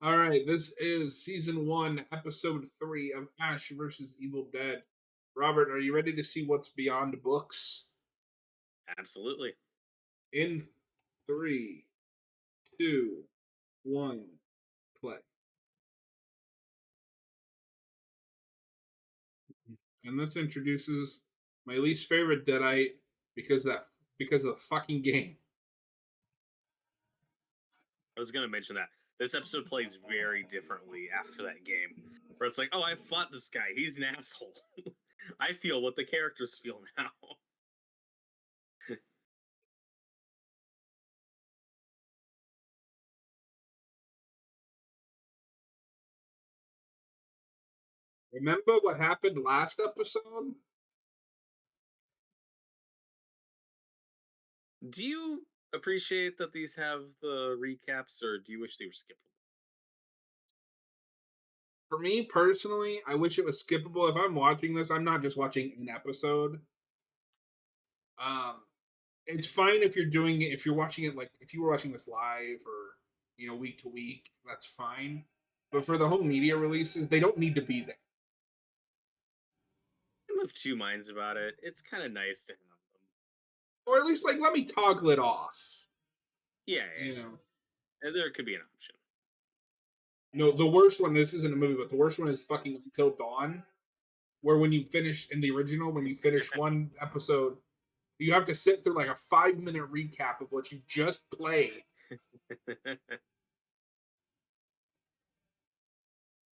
All right, this is season 1, episode 3 of Ash versus Evil Dead. Robert, are you ready to see what's beyond books? Absolutely. In three, two, one, play. And this introduces my least favorite Deadite because of the fucking game. I was going to mention that. This episode plays very differently after that game. Where it's like, oh, I fought this guy. He's an asshole. I feel what the characters feel now. Remember what happened last episode? Do you appreciate that these have the recaps, or do you wish they were skippable? For me personally, I wish it was skippable. If I'm watching this, I'm not just watching an episode. Um, it's fine if you're doing it if you're watching it like if you were watching this live or week to week, that's fine. But for the home media releases, they don't need to be there. I'm of two minds about it. It's kind of nice to have them. Or at least like let me toggle it off. Yeah, You know. there could be an option. No, the worst one, this isn't a movie, but the worst one is fucking Until Dawn, where when you finish in the original, when you finish one episode, you have to sit through like a 5 minute recap of what you just played.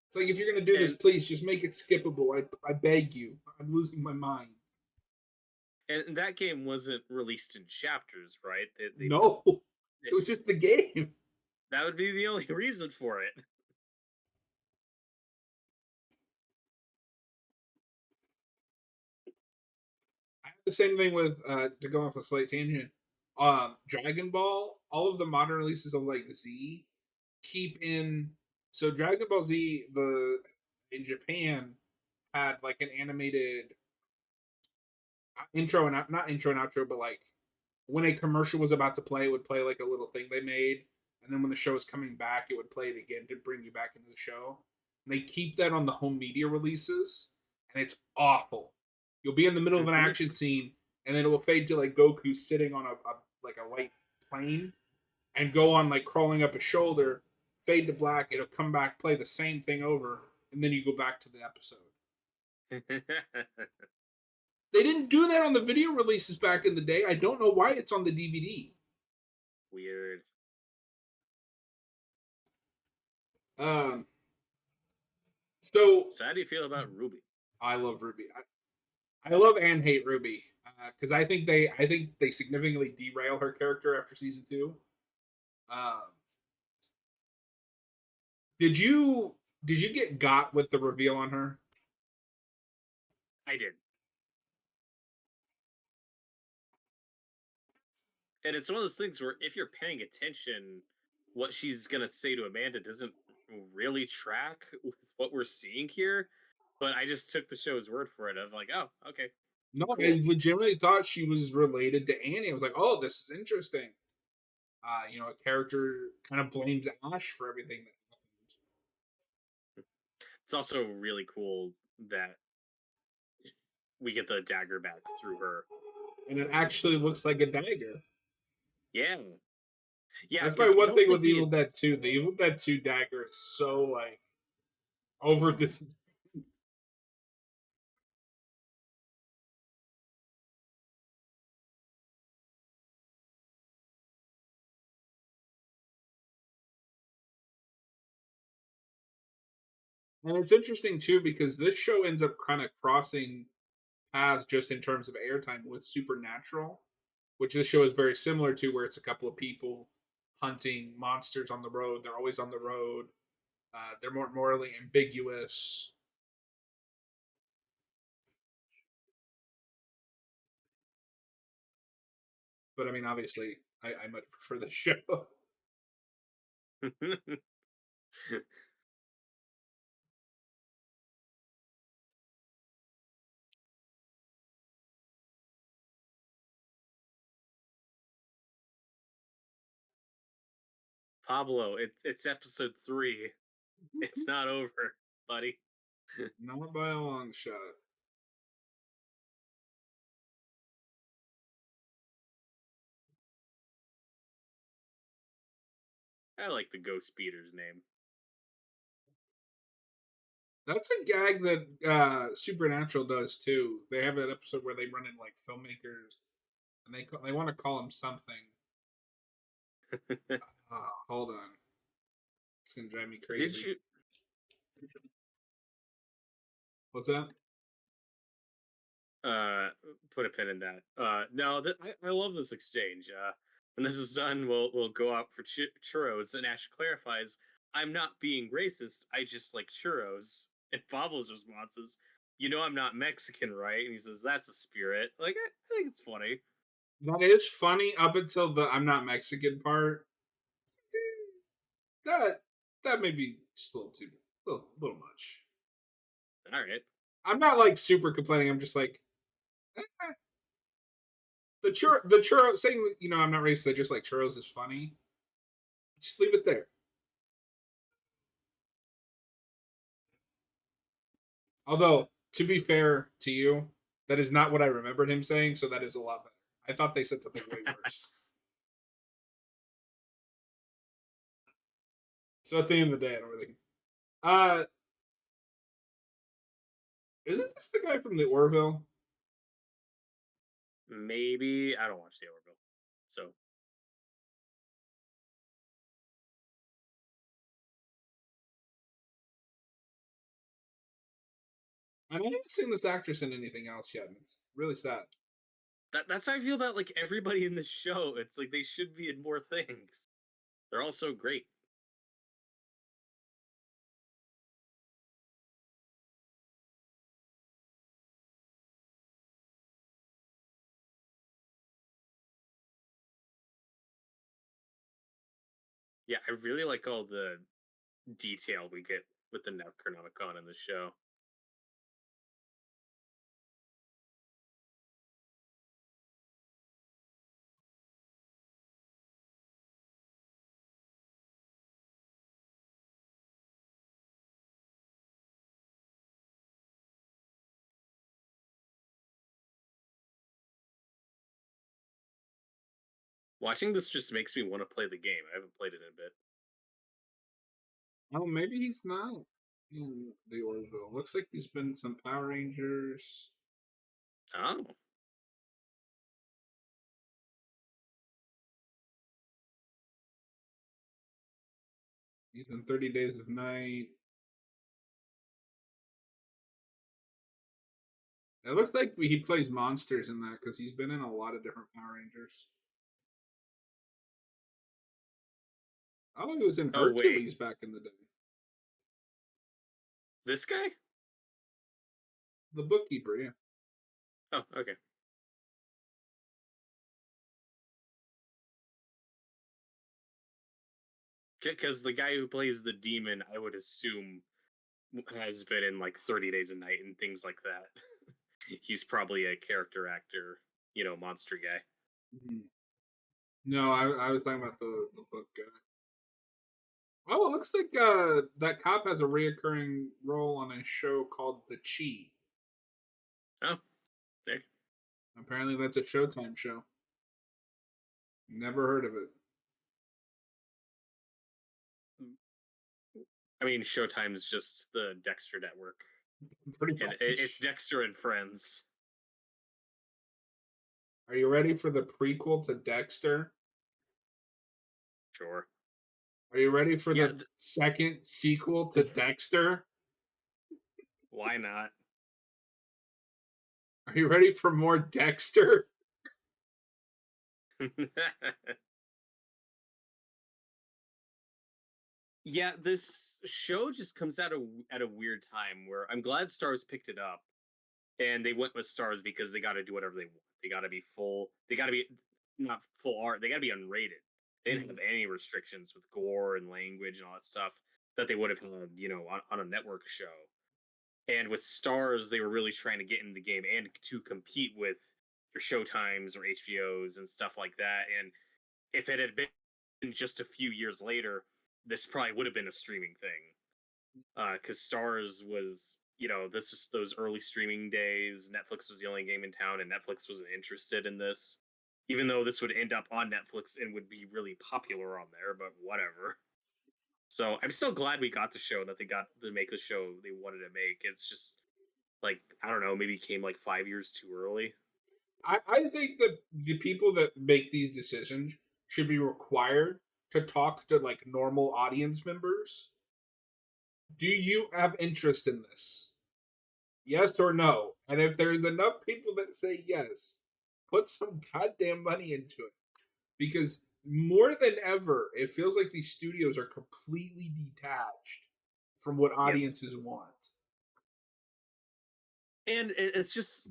It's like if you're gonna do this, and please just make it skippable. I beg you. I'm losing my mind. and that game wasn't released in chapters, right? No, it was just the game. That would be the only reason for it. I have the same thing with to go off a slight tangent. Dragon Ball, all of the modern releases of like Z keep in so Dragon Ball Z the in Japan had like an animated intro and not intro and outro, but like when a commercial was about to play, it would play like a little thing they made, and then when the show is coming back, it would play it again to bring you back into the show. And they keep that on the home media releases, and it's awful. You'll be in the middle of an action scene, and then it will fade to like Goku sitting on a like a white plane, and go on like crawling up his shoulder. Fade to black. It'll come back, play the same thing over, and then you go back to the episode. They didn't do that on the video releases back in the day. I don't know why it's on the DVD. Weird. Um, so So how do you feel about Ruby? I love Ruby. I love and hate Ruby because I think they significantly derail her character after season 2. Um, did you get with the reveal on her? I did. And it's one of those things where if you're paying attention, what she's gonna say to Amanda doesn't really track with what we're seeing here. But I just took the show's word for it. I'm like, oh, okay, No, cool. I legitimately thought she was related to Annie. I was like, oh, this is interesting. A character kind of blames Ash for everything that happened. It's also really cool that we get the dagger back through her. And it actually looks like a dagger. Yeah, yeah, That's my because you one don't thing think with we Evil had. Dead 2. The Evil Dead 2 dagger is so like over this. And it's interesting too because this show ends up kind of crossing paths just in terms of airtime with Supernatural, which this show is very similar to, where it's a couple of people hunting monsters on the road. They're always on the road. They're more morally ambiguous. But I mean, obviously, I much prefer this show. Pablo, it's episode 3. It's not over, buddy. Not by a long shot. I like the Ghost Speeder's name. That's a gag that Supernatural does too. They have that episode where they run in like filmmakers, and they want to call him something. Hold on, it's gonna drive me Did crazy. you What's that? uh put a pin in that? No, I love this exchange. When this is done, we'll go out for churros, and Ash clarifies, "I'm not being racist. I just like churros." And Pablo's response is, "You know I'm not Mexican, right?" And he says, "That's the spirit." Like I think it's funny. That is funny up until the "I'm not Mexican" part. That that may be just a little too little much. All right. I'm not like super complaining. I'm just like eh, the churro saying I'm not racist. I just like churros is funny. Just leave it there. Although to be fair to you, that is not what I remembered him saying. So that is a lot better. I thought they said something way worse. So at the end of the day, I don't really. Uh, isn't this the guy from the Orville? Maybe I don't watch the Orville, so I haven't seen this actress in anything else yet, and it's really sad. that's how I feel about like everybody in this show. It's like they should be in more things. They're all so great. Yeah, I really like all the detail we get with the Necronomicon in the show. Watching this just makes me want to play the game. I haven't played it in a bit. Oh, maybe he's not in the Orville. Looks like he's been in some Power Rangers. Oh, He's in 30 Days of Night. It looks like he plays monsters in that because he's been in a lot of different Power Rangers. Oh, he was in oh wait, Hercules back in the day. this guy? The bookkeeper, yeah. Oh, okay. Because the guy who plays the demon, I would assume, has been in like 30 Days a Night and things like that. He's probably a character actor, monster guy. Mhm. No, I was talking about the book guy. Oh, it looks like that cop has a reoccurring role on a show called The Chi. Oh, there. Apparently, that's a Showtime show. Never heard of it. I mean, Showtime's just the Dexter network, Pretty and it's much. Dexter and Friends. Are you ready for the prequel to Dexter? Sure. Are you ready for Yeah. the second sequel to Dexter? Why not? Are you ready for more Dexter? Yeah, this show just comes out at a weird time where I'm glad Stars picked it up, and they went with Stars because they got to do whatever they want. They got to be full. They got to be not full art. They got to be unrated. They didn't have any restrictions with gore and language and all that stuff that they would have had, on a network show. And with Stars, they were really trying to get in the game and to compete with your Showtimes or HBOs and stuff like that. And if it had been just a few years later, this probably would have been a streaming thing. Because Stars was, this was those early streaming days. Netflix was the only game in town, and Netflix wasn't interested in this, even though this would end up on Netflix and would be really popular on there. But whatever. So I'm still glad we got the show and that they got to make the show they wanted to make. It's just like I don't know, maybe it came like 5 years too early. I think that the people that make these decisions should be required to talk to like normal audience members. Do you have interest in this? Yes or no? And if there's enough people that say yes, put some goddamn money into it. Because more than ever, it feels like these studios are completely detached from what Yes, audiences want. and it's just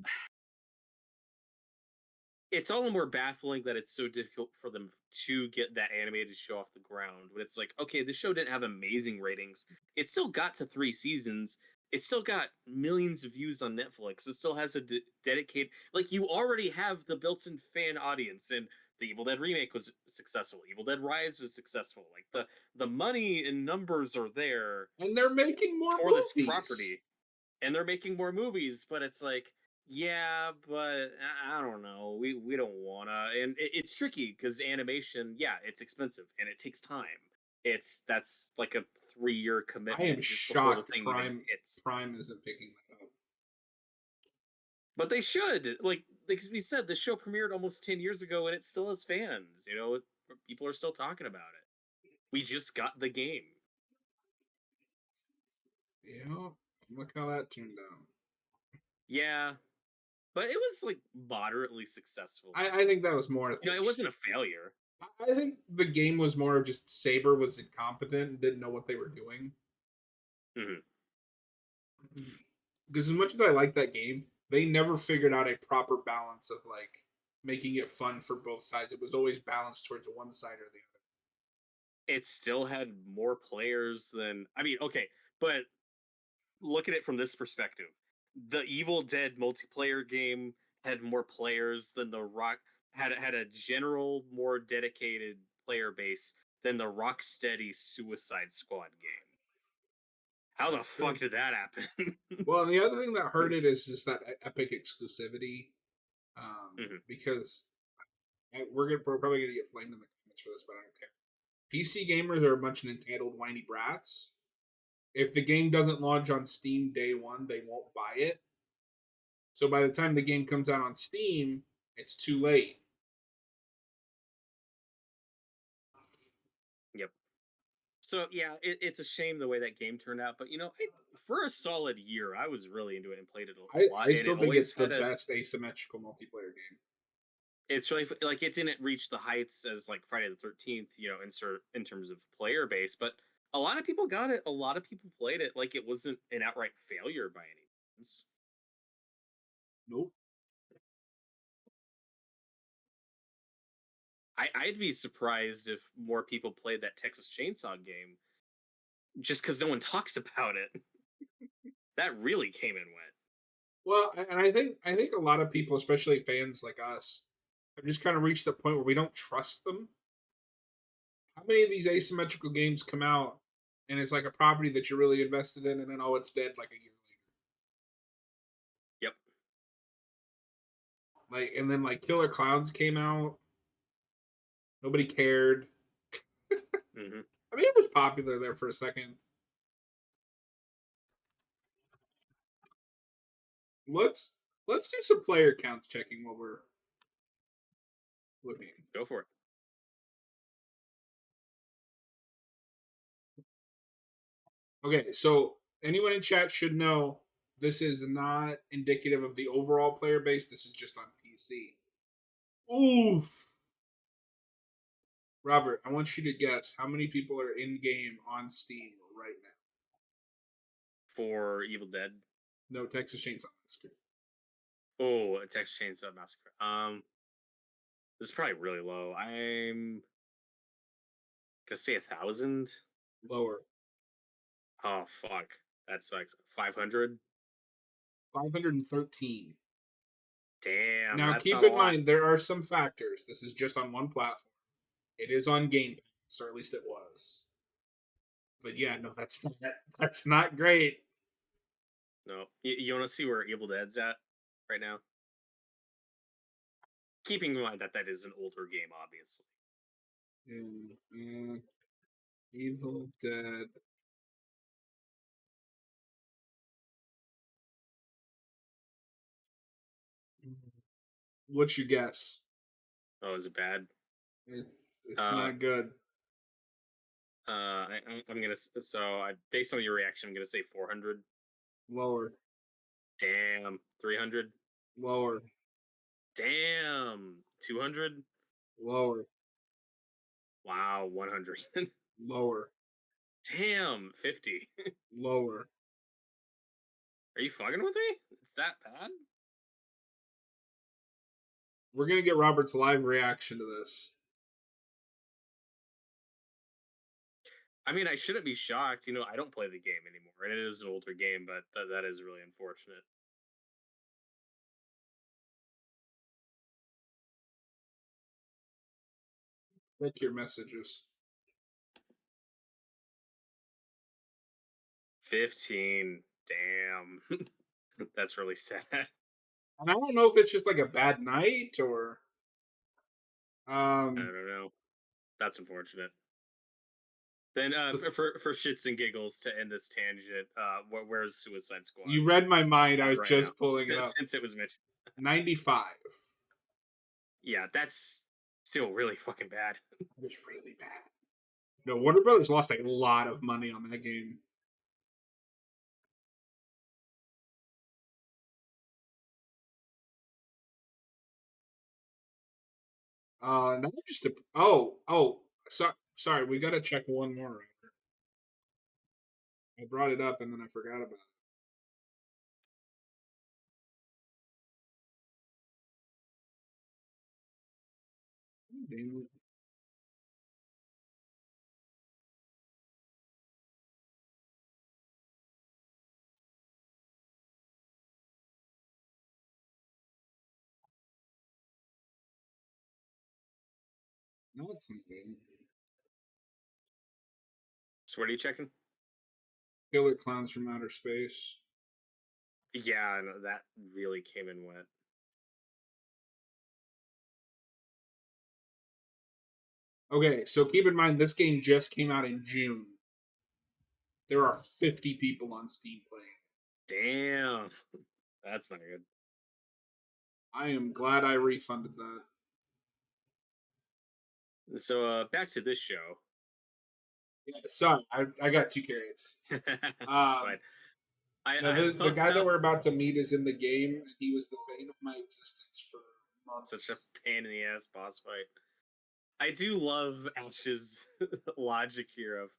it's all the more baffling that it's so difficult for them to get that animated show off the ground. When it's like, okay, the show didn't have amazing ratings. It still got to 3 seasons. It still got millions of views on Netflix. It still has a dedicated, like, you already have the built-in fan audience. And the Evil Dead remake was successful. Evil Dead Rise was successful. Like the money and numbers are there And they're making more for this movies. property, and they're making more movies, but it's like, yeah, but I don't know, we don't wanna. And it's tricky because animation, yeah, it's expensive and it takes time. That's like a 3-year I am commitment just before the shocked thing even Prime hits. Prime isn't picking that up. But they should. Like we said, the show premiered almost 10 years ago and it still has fans. People are still talking about it. We just got the game. Yeah, look how that turned out. Yeah, but it was like moderately successful. I think that was more. It wasn't a failure. I think the game was more of just Saber was incompetent and didn't know what they were doing. Mhm. Because as much as I like that game, they never figured out a proper balance of like making it fun for both sides. It was always balanced towards one side or the other. It still had more players than, I mean, okay, but look at it from this perspective. The Evil Dead multiplayer game had more players than the Rock had a general more dedicated player base than the Rocksteady Suicide Squad game. How the That's fuck true. did that happen? Well, and the other thing that hurt it is just that epic exclusivity. Mhm. Because we're probably gonna get flamed in the comments for this, but I don't care. PC gamers are a bunch of entitled whiny brats. If the game doesn't launch on Steam day one, they won't buy it. So by the time the game comes out on Steam, it's too late. Yep. So yeah, it's a shame the way that game turned out, but for a solid year, I was really into it and played it a lot, I and it still think always it's the had a best asymmetrical multiplayer game. it's really like it didn't reach the heights as like Friday the 13th, in terms of player base, but a lot of people got it. A lot of people played it. Like it wasn't an outright failure by any means. Nope. I'd be surprised if more people played that Texas Chainsaw game just because no one talks about it. That really came and went. Well, and I think a lot of people, especially fans like us, have just kind of reached the point where we don't trust them. How many of these asymmetrical games come out and it's like a property that you're really invested in, and then oh, it's dead like a year Yep. later. Like, and then like Killer Clowns came out, nobody cared. Hmm. I mean, it was popular there for a second. Let's let's do some player counts checking while we're looking. Go for it. Okay, so anyone in chat should know this is not indicative of the overall player base. This is just on PC. Oof. Robert, I want you to guess how many people are in game on Steam right now. For Evil Dead. No, Texas Chainsaw Massacre. Oh, a Texas Chainsaw Massacre. This is probably really low. I'm gonna say 1,000. Lower. Oh fuck, that sucks. 500. 513. Damn, Now, that's keep not a in lot. mind, there are some factors. This is just on one platform. It is on Game Pass, or at least it was. But yeah, no, that's not great. No, you want to see where Evil Dead's at right now? Keeping in mind that that is an older game, obviously. Yeah, Evil Dead. What's your guess? Oh, is it bad? It's it's Uh, not good. I'm gonna so I based on your reaction, I'm gonna say 400. Lower, Damn, 300. lower, Damn, 200. lower, Wow, 100. lower, Damn, 50. lower. Are you fucking with me? It's that bad? We're gonna get Robert's live reaction to this. I mean, I shouldn't be shocked. You know, I don't play the game anymore, and it is an older game, but that is really unfortunate. Check your messages. 15. Damn. That's really sad. And I don't know if it's just like a bad night or I um don't know. That's unfortunate. Then for shits and giggles to end this tangent, where's Suicide Squad you read my mind. I was right now? just pulling it up. Since it was mentioned. 95. Yeah, that's still really fucking bad. It was really bad. No, Warner Brothers lost a lot of money on that game. Not just a, sorry, we gotta check one more. I brought it up and then I forgot about it. Damn it. No, it's not good. So what are you checking? Killer Clowns from Outer Space. Yeah, no, that really came in wet. Okay, so keep in mind this game just came out in June. There are 50 people on Steam playing. Damn, that's not good. I am glad I refunded that. So back to this show. Yeah, sorry, I got too curious. That's fine. No, I the love guy that how we're about to meet is in the game, and he was the bane of my existence for such a months. pain in the ass boss fight. I do love Ash's logic here of,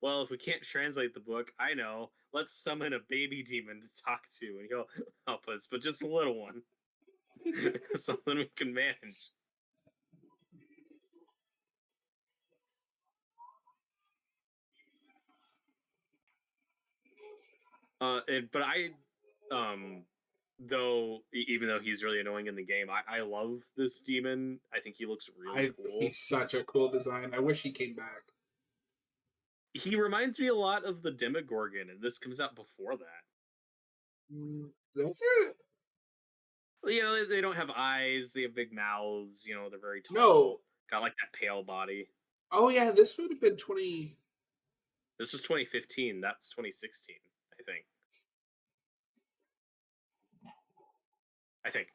well, if we can't translate the book, I know. Let's summon a baby demon to talk to, and he'll help us, but just a little one, something we can manage. But um, though even though he's really annoying in the game, I love this demon. I think he looks really cool. He's such a cool design. I wish he came back. He reminds me a lot of the Demogorgon, and this comes out before that. That's it. You know, they don't have eyes; they have big mouths. You know, they're very tall. No. Got like that pale body. Oh yeah, this would have been 20. This was 2015. That's 2016, I think. I think.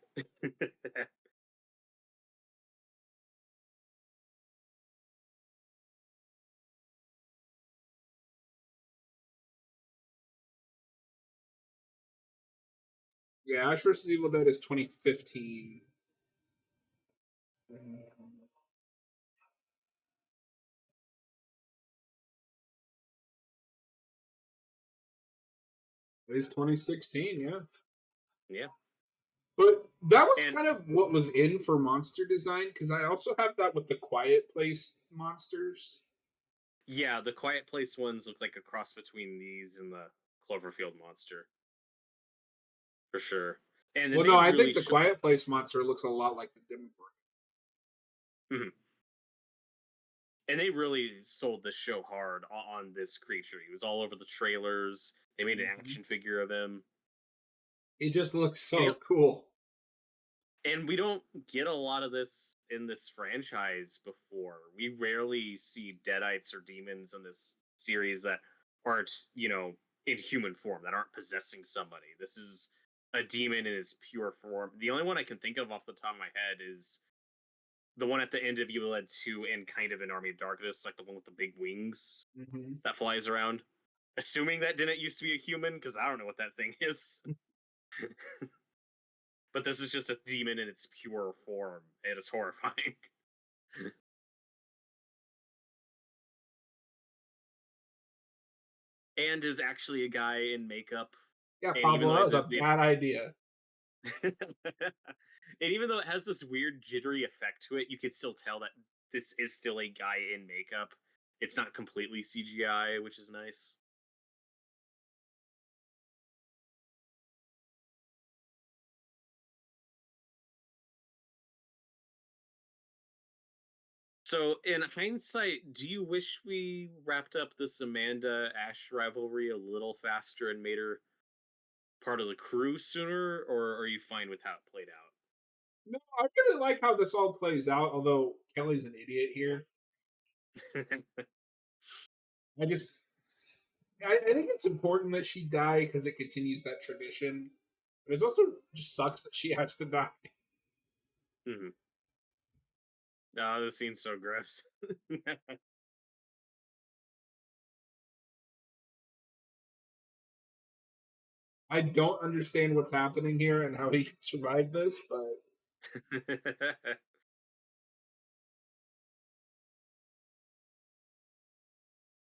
Yeah, Ash vs. Evil Dead is 2015. It's 2016, yeah. Yeah. But that was And kind of what was in for monster design because I also have that with the Quiet Place monsters. yeah, the Quiet Place ones look like a cross between these and the Cloverfield monster. For sure. And Well, they no, I really think the show. Quiet Place monster looks a lot like the Demogorgon. Mhm. And they really sold this show hard on this creature. He was all over the trailers. They made an Mhm. action figure of him. He just looks And, so cool. and we don't get a lot of this in this franchise before. We rarely see deadites or demons in this series that aren't, in human form, that aren't possessing somebody. This is a demon in its pure form. The only one I can think of off the top of my head is the one at the end of Evil Dead 2 and kind of in Army of Darkness, like the one with the big wings Hmm. that flies around. Assuming that didn't used to be a human, because I don't know what that thing is. But this is just a demon in its pure form. It is horrifying. And is actually a guy in makeup. Yeah, And even Pablo, that though was a bad idea. and even though it has this weird jittery effect to it, you could still tell that this is still a guy in makeup. It's not completely CGI, which is nice. So, in hindsight, do you wish we wrapped up this Amanda Ash rivalry a little faster and made her part of the crew sooner, or are you fine with how it played No, I really like how this all plays out, although Kelly's an idiot here. out? I just I think it's important that she die because it continues that tradition. But it also just sucks that she has to die. Hmm. Oh, this scene's so gross. I don't understand what's happening here and how he can survive this, but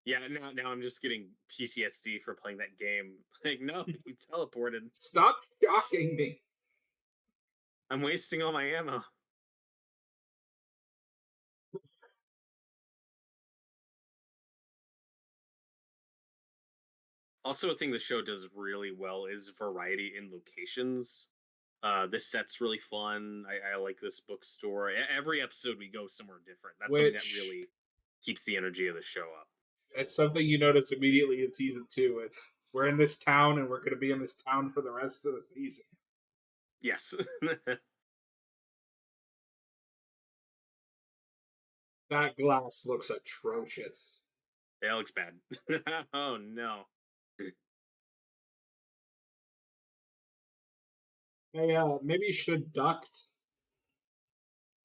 Yeah, now I'm just getting PTSD for playing that game. Like, no, you teleported. stop shocking me. I'm wasting all my ammo. Also, a thing the show does really well is variety in locations. This set's really fun. I like this bookstore. Every episode we go somewhere different. That's something that Which really keeps the energy of the show up. it's something you notice immediately in season two. It's we're in this town and we're going to be in this town for the rest of the season. Yes. That glass looks atrocious. That looks bad. Oh no. Hey, maybe you should have ducked.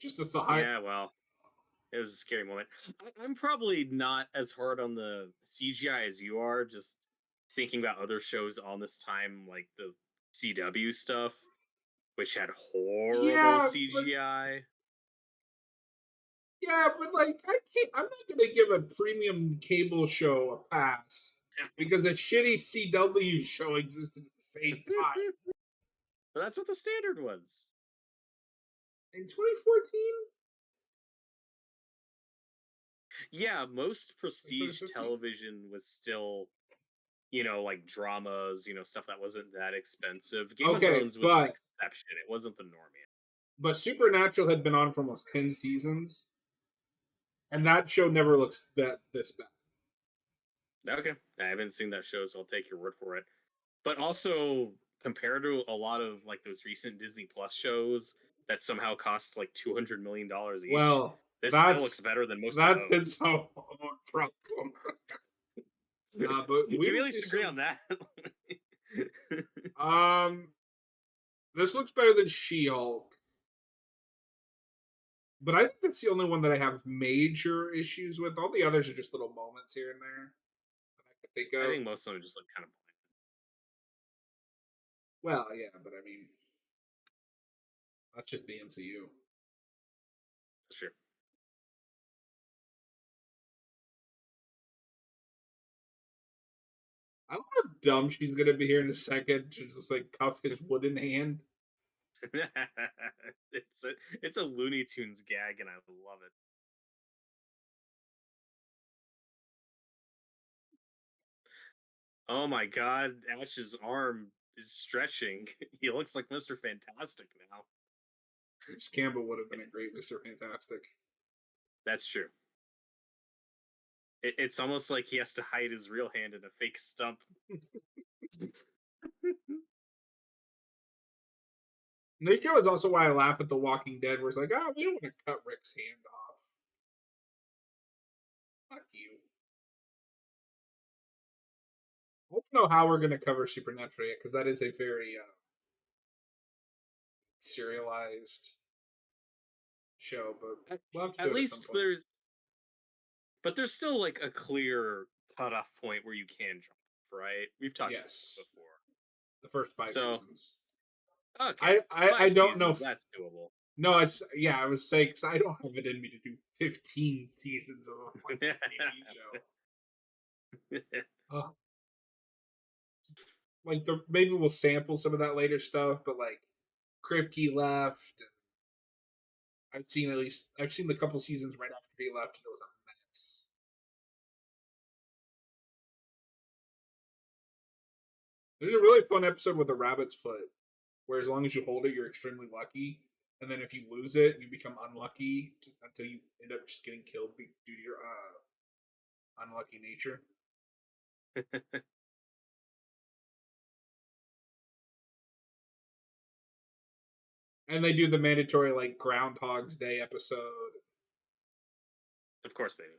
Just a thought. Yeah, well, it was a scary moment. I'm probably not as hard on the CGI as you are, just thinking about other shows on this time, like the CW stuff, which had horrible Yeah, but CGI. yeah, but like I can't. I'm not going to give a premium cable show a pass because a shitty CW show existed at the same time But that's what the standard was. in 2014 Yeah, most or prestige 2015. television was still, like dramas, stuff that wasn't that expensive. Game of Okay, Thrones was an exception. It wasn't the norm yet. but Supernatural had been on for almost 10 seasons, and that show never looks that this bad. Okay. I haven't seen that show, so I'll take your word for it. But also, compared to a lot of like those recent Disney Plus shows that somehow cost like $200 million each, Well, this still looks that's better than most of that's those. its own problem. But Can we we will at do least agree some. on that? Um, this looks better than She-Hulk, but I think that's the only one that I have major issues with. All the others are just little moments here and there that I can think I of. think most of them just look kind of Well, yeah, but I mean, that's just the MCU. sure. I don't know how dumb she's gonna be here in a second to just like cuff his wooden hand. it's a it's a Looney Tunes gag, and I love it. Oh my God, Ash's arm is stretching. He looks like Mr. Fantastic now. Bruce Campbell would have been a great Mr. Fantastic. That's true. It's almost like he has to hide his real hand in a fake stump. And this show is also why I laugh at The Walking Dead, where it's like, oh, we don't want to cut Rick's hand off. Fuck you. I don't know how we're going to cover Supernatural yet, because that is a very serialized show, but we'll have to do At it at some least point. there's still like a clear cutoff point where you can drop, right? We've talked about this Yes, before. the first 5 So seasons. okay, I 5 don't know. seasons, that's doable. No, it's yeah. I was saying because I don't have it in me to do 15 seasons of a fucking TV show. Oh, like maybe we'll sample some of that later stuff, but like Kripke left. I've seen the couple seasons right after he left, and it was a mess. There's a really fun episode with a rabbit's foot, where as long as you hold it, you're extremely lucky, and then if you lose it, you become unlucky until you end up just getting killed due to your unlucky nature. And they do the mandatory like Groundhog's Day episode. Of course they do.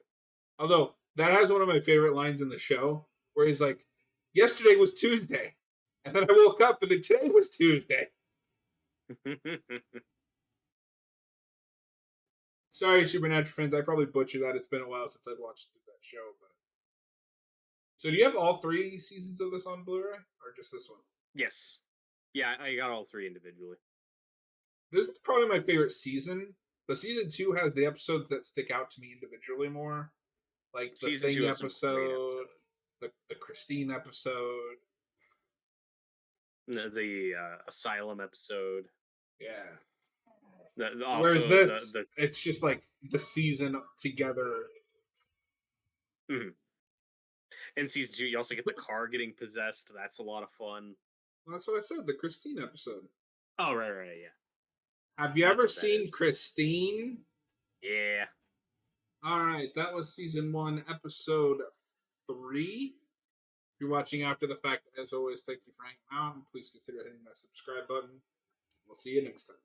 Although that has one of my favorite lines in the show, where he's like, "Yesterday was Tuesday, and then I woke up and then today was Tuesday." Sorry, Supernatural fans, I probably butchered that. It's been a while since I've watched that show. But so, do you have all 3 seasons of this on Blu-ray, or just this one? Yes. Yeah, I got all 3 individually. This is probably my favorite season, but season 2 has the episodes that stick out to me individually more, like the Season 2 Thing has some great episode, episodes. the Christine episode. The Asylum episode. Yeah. Whereas Also, this, the it's just like the season together. mhm. In season 2, you also get the car getting possessed. That's a lot of fun. That's what I said. The Christine episode. Oh, right, yeah. Have you That's ever what that seen is. Christine? Yeah. All right, that was season 1, episode 3. If you're watching after the fact, as always, thank you for hanging out. Please consider hitting that subscribe button. We'll see you next time.